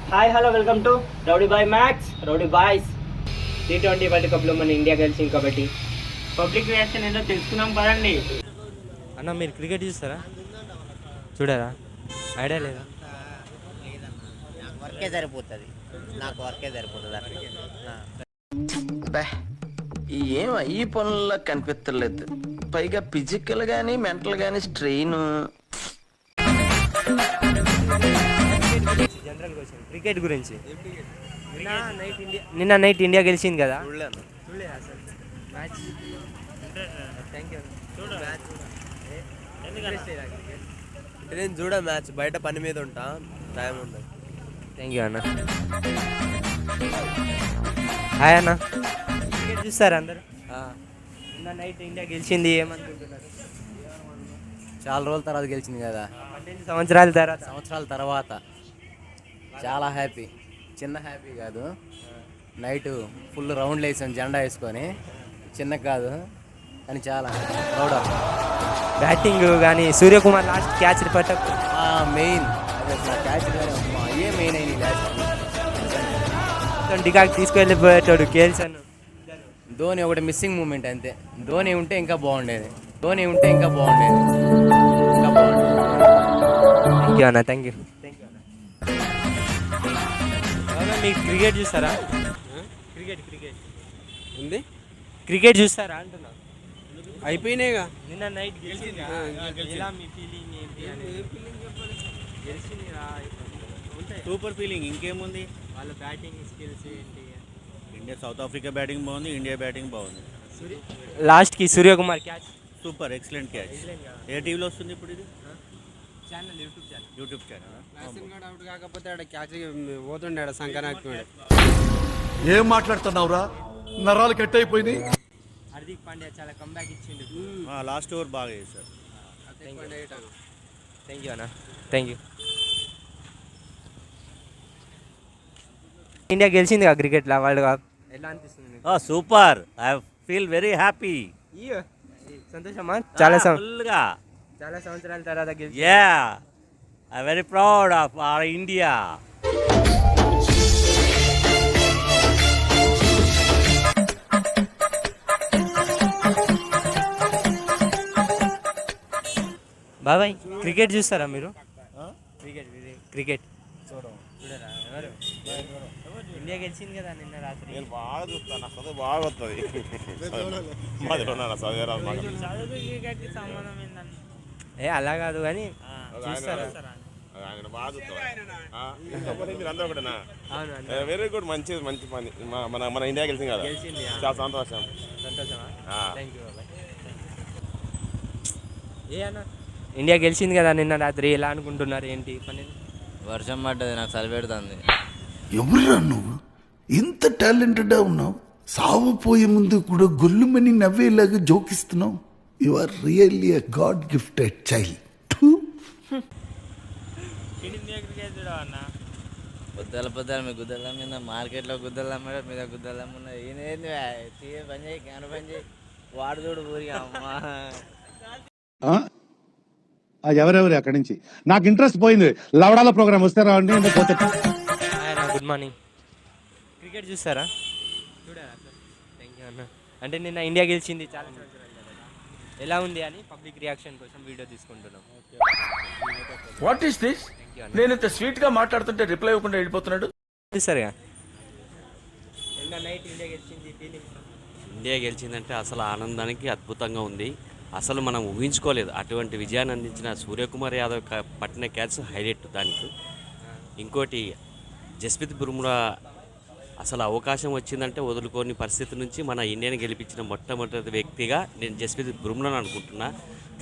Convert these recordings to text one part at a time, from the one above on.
Hi hello welcome to rowdy boy max rowdy boys. T20 world కప్లో మన India గెలిచింది కాబట్టి పబ్లిక్ రియాక్షన్ ఏంటో తెలుసుకున్నాం కదండి. అన్న మీరు క్రికెట్ చూస్తారా? చూడారా? ఐడియా లేదా? వర్కే సరిపోతుంది, నాకు వర్కే సరిపోతుంది ఏం ఈ పనుల్లో కనిపించలేదు. పైగా ఫిజికల్ గానీ మెంటల్ గానీ స్ట్రెయిన్. జనరల్ క్వశ్చన్ క్రికెట్ గురించి. నిన్న నైట్ ఇండియా గెలిచింది కదా. నేను చూడ మ్యాచ్, బయట పని మీద ఉంటా, టైం ఉండదు. థ్యాంక్ యూ అన్న. హాయ్ అన్న. క్రికెట్ చూస్తారా అందరు? నిన్న నైట్ ఇండియా గెలిచింది, ఏమనుకుంటున్నారు? చాలా రోజుల తర్వాత గెలిచింది కదా, 18 సంవత్సరాల తర్వాత చాలా హ్యాపీ. చిన్న హ్యాపీ కాదు, నైట్ ఫుల్ రౌండ్లు వేసాం జెండా వేసుకొని. చిన్న కాదు కానీ చాలా ప్రౌడ్ ఆఫ్. బ్యాటింగ్ కానీ సూర్యకుమార్ లాస్ట్ క్యాచ్ పట్ట మెయిన్ అదే క్యాచ్ అయ్యే మెయిన్ అయింది. డికాక్ తీసుకెళ్ళిపోయేటాడు కేల్సన్. ధోని ఒకటి మిస్సింగ్ మూమెంట్ అంతే. ధోని ఉంటే ఇంకా బాగుండేది. థ్యాంక్ యూ అన్న. థ్యాంక్ యూ అన్న. మీరు క్రికెట్ చూస్తారా? ఉంది క్రికెట్ చూస్తారా అంటున్నా. అయిపోయినాయిగా. నిన్న నైట్ గెలిచింది. ఎలా మీ ఫీలింగ్ ఏంటి అని? గెలిచింది సూపర్ ఫీలింగ్. ఇంకేముంది, వాళ్ళ బ్యాటింగ్ స్కిల్స్ ఏంటి? ఇండియా సౌత్ ఆఫ్రికా బ్యాటింగ్ బాగుంది, ఇండియా బ్యాటింగ్ బాగుంది. లాస్ట్కి Suryakumar catch super excellent catch. ఏ టీవీలో వస్తుంది ఇప్పుడు ఇది? Channel, YouTube channel. అవుట్ కాకపోతే ఆడ క్యాచ్ పోతుండే సంక్రాంతి. ఏం మాట్లాడుతున్నావురా? నరాలు కట్ అయిపోయింది. హార్దిక్ పాండ్యా చాలా కంబ్యాక్ ఇచ్చిండు. లాస్ట్ ఓవర్ బాగా చేశారు. థ్యాంక్ యూ అన్న. Thank you. ఇండియా గెలిచింది కదా క్రికెట్లో వరల్డ్ కప్, ఎలా అనిపిస్తుంది మీకు? Super, I feel very happy. సంతోషమా? ఫుల్గా చాలా సంవత్సరాల తర్వాత గెలిచి. Yeah, I very proud of our India. బాబాయ్ క్రికెట్ చూస్తారా మీరు? క్రికెట్ చూడరా? ఎవరు? ఇండియా గెలిచింది కదా నిన్న రాత్రి. నేను బాగా చూస్తాను, అసలు బాగా వస్తుంది. అలా కాదు కానీ చూస్తారా? ఆయన బాగా చూస్తాను. మీరు అందరూ ఒకటేనా? వెరీ గుడ్, మంచి మంచి పని. మన ఇండియా గెలిచింది కదా, చాలా సంతోషం. సంతోషమా? థ్యాంక్ యూ బాబాయ్. అన్న ఇండియా గెలిచింది కదా నిన్న రాత్రి, ఎలా అనుకుంటున్నారు? ఏంటి పని? వర్షం పడ్డది, నాకు చలి పెడుతుంది. ఎవరురా నువ్వు? ఇంత టాలెంటెడ్ ఉన్నావు, సావపోయే ముందు కూడా గొల్లుమని నవ్వేలాగా జోకిస్తున్నావు. You are really a God gifted child. పొద్దుల మీ గుద్దల మీద మార్కెట్లో గుద్దలు అమ్మాడు, మీద గుద్దలు అమ్మున్నాయి. ఈయనేంది పని చేయి, క్యాన్ పని చేయి, వాడు చూడు ఊరి అమ్మా. ఎవరెవరు అక్కడి నుంచి? నాకు ఇంట్రెస్ట్ పోయింది. లవడాల ప్రోగ్రామ్ వస్తే రావండి. Good morning. క్రికెట్ చూస్తారా? థ్యాంక్ యూ అన్న. అంటే నిన్న ఇండియా గెలిచింది, చాలా సంవత్సరాలు కదా, ఎలా ఉంది అని పబ్లిక్ రియాక్షన్ కోసం వీడియో తీసుకుంటున్నాం. What is this? నేను ఇంత స్వీట్ గా మాట్లాడుతుంటే రిప్లై ఇవ్వకుండా వెళ్ళిపోతున్నాడు. చూస్తారుగా నిన్న నైట్ ఇండియా గెలిచింది, ఫీలింగ్? ఇండియా గెలిచిందంటే అసలు ఆనందానికి అద్భుతంగా ఉంది. అసలు మనం ఊహించుకోలేదు అటువంటి విజయాన్ని అందించిన సూర్యకుమార్ యాదవ్ పట్టిన క్యాచ్ హైలైట్ దానికి. ఇంకోటి జస్ప్రీత్ బుమ్రా అసలు అవకాశం వచ్చిందంటే వదులుకోని పరిస్థితి నుంచి మన ఇండియాని గెలిపించిన మొట్టమొదటి వ్యక్తిగా నేను జస్ప్రీత్ బుమ్రాని అనుకుంటున్నా.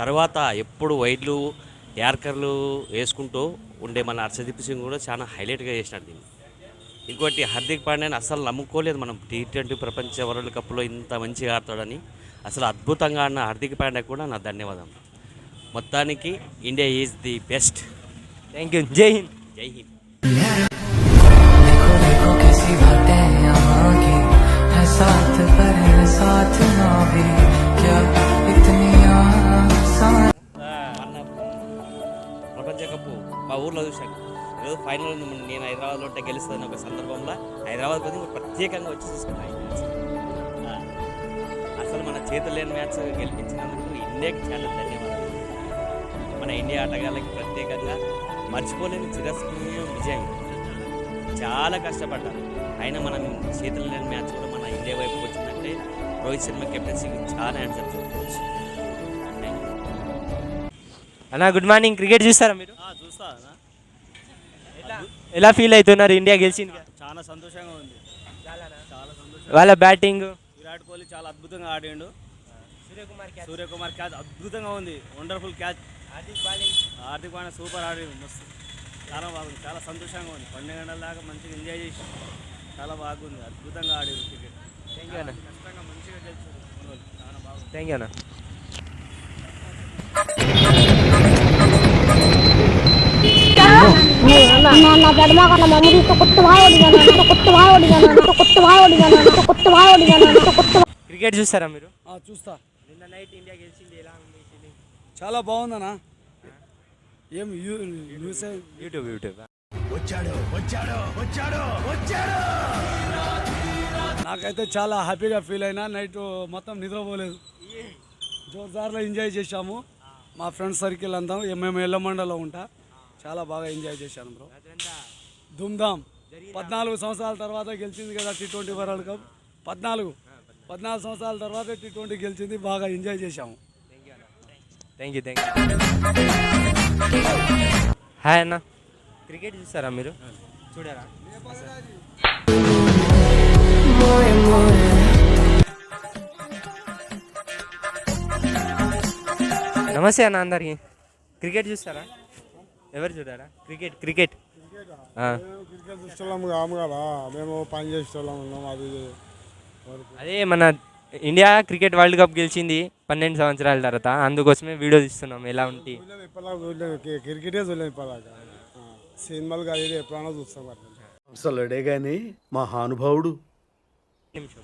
తర్వాత ఎప్పుడు వైడ్లు యార్కర్లు వేసుకుంటూ ఉండే మన హర్షదీప్ సింగ్ కూడా చాలా హైలైట్గా చేసినాడు దీన్ని. ఇంకోటి హార్దిక్ పాండ్యాని అసలు నమ్ముకోలేదు మనం T20 ప్రపంచ వరల్డ్ కప్లో ఇంత మంచిగా ఆడతాడని. అసలు అద్భుతంగా ఆడిన హార్దిక్ పాండ్యా కూడా నా ధన్యవాదం. మొత్తానికి India is the best. Thank you. జై హింద్. జై హింద్. ప్రపంచ కప్పు మా ఊర్లో చూశాను. ఏదో ఫైనల్ నేను హైదరాబాద్లో ఉంటే గెలుస్తాను ఒక సందర్భంలో హైదరాబాద్ పోతే ఇంకా ప్రత్యేకంగా వచ్చి చూసుకున్నాను ఈ మ్యాచ్. అసలు మన చేతులు లేని మ్యాచ్ గెలిపించినందుకు ఇండియాకి చాలా ధన్యవాదాలు. మన ఇండియా ఆటగాళ్ళకి ప్రత్యేకంగా మర్చిపోలేని చిరస్మరణీయ విజయం. చాలా కష్టపడ్డారు, అయినా మనం చేతులు లేని మ్యాచ్ కూడా మన ఇండియా వైపుకి వచ్చిందంటే రోహిత్ శర్మ కెప్టెన్సీకి చాలా ఆన్సర్ చెప్పుకోవచ్చు. అన్నా గుడ్ మార్నింగ్. క్రికెట్ చూస్తారా మీరు? చూస్తా ఎలా ఫీల్ అవుతున్నారు ఇండియా గెలిచింది? చాలా సంతోషంగా ఉంది. చాలా సంతోషం. వాళ్ళ బ్యాటింగ్, విరాట్ కోహ్లీ చాలా అద్భుతంగా ఆడిండు. సూర్యకుమార్ క్యాచ్ అద్భుతంగా ఉంది, wonderful catch. Hardik Pandya super ఆడిండు, మస్తు చాలా బాగుంది. చాలా సంతోషంగా ఉంది. 12 గంటల దాకా మంచిగా ఎంజాయ్ చేసి చాలా బాగుంది, అద్భుతంగా ఆడిండు క్రికెట్. థ్యాంక్ యూ అన్న. కష్టంగా మంచిగా గెలిచారు, చాలా బాగుంది. థ్యాంక్ యూ అన్న. క్రికెట్ చూస్తారా మీరు? చూస్తా. నిన్న నైట్ ఇండియా గెలిచింది, ఎలా ఉంది ఫీలింగ్? చాలా బాగుందన్నా. ఏం న్యూస్ యూట్యూబ్ నాకైతే చాలా హ్యాపీగా ఫీల్ అయినా. నైట్ మొత్తం నిద్రపోలేదు, జోర్దార్లో ఎంజాయ్ చేశాము. మా ఫ్రెండ్స్ సర్కిల్ అంతా మేము ఎల్లమండలో ఉంటా, చాలా బాగా ఎంజాయ్ చేశాను బ్రో. ధూమ్ధామ్. 14 సంవత్సరాల తర్వాత గెలిచింది కదా T20 వరల్డ్ కప్. 14 సంవత్సరాల తర్వాత T20 గెలిచింది, బాగా ఎంజాయ్ చేశాము. Thank you. హాయ్ అన్న. క్రికెట్ చూస్తారా మీరు? చూడారా? నమస్తే అన్న అందరికి. క్రికెట్ చూస్తారా? ఎవరు చూడారా క్రికెట్? క్రికెట్ చూస్తున్నాము కాము కదా, మేము పని చేసేవాళ్ళం ఉన్నాం. అదే మన ఇండియా క్రికెట్ వరల్డ్ కప్ గెలిచింది 12 సంవత్సరాల తర్వాత, అందుకోసమే వీడియో తీస్తున్నాం. ఎలా ఉంది? క్రికెటే చూడలేదు ఇప్పటిదాకా, సినిమాలు కానీ ఎప్పుడైనా చూస్తాం. అసలుడే గాని మహానుభావుడు. నిమిషం.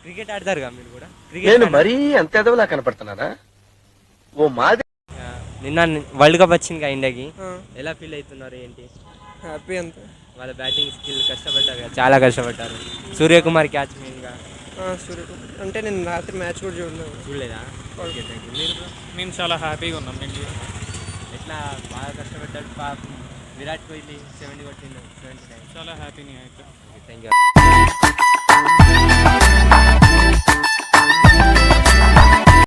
క్రికెట్ ఆడతారుగా మీరు కూడా? నేను క్రికెట్ మరీ అంత ఎదవలా కనపడుతున్నానా? ఓ మాది. నిన్న వరల్డ్ కప్ వచ్చింది ఇండియాకి, ఎలా ఫీల్ అవుతున్నారు ఏంటి? హ్యాపీ అంతే. వాళ్ళ బ్యాటింగ్ స్కిల్ కష్టపడ్డారు కదా, చాలా కష్టపడ్డారు. సూర్యకుమార్ క్యాచ్ మెయిన్గా. సూర్యకుమార్ అంటే నేను రాత్రి మ్యాచ్ కూడా చూడలేదా? Okay, thank you. మీరు మేము చాలా హ్యాపీగా ఉన్నాం. ఎట్లా బాగా కష్టపడ్డాడు పాపం విరాట్ కోహ్లీ 70 కొట్టిండు, 79. చాలా హ్యాపీగా అయితే. Thank you.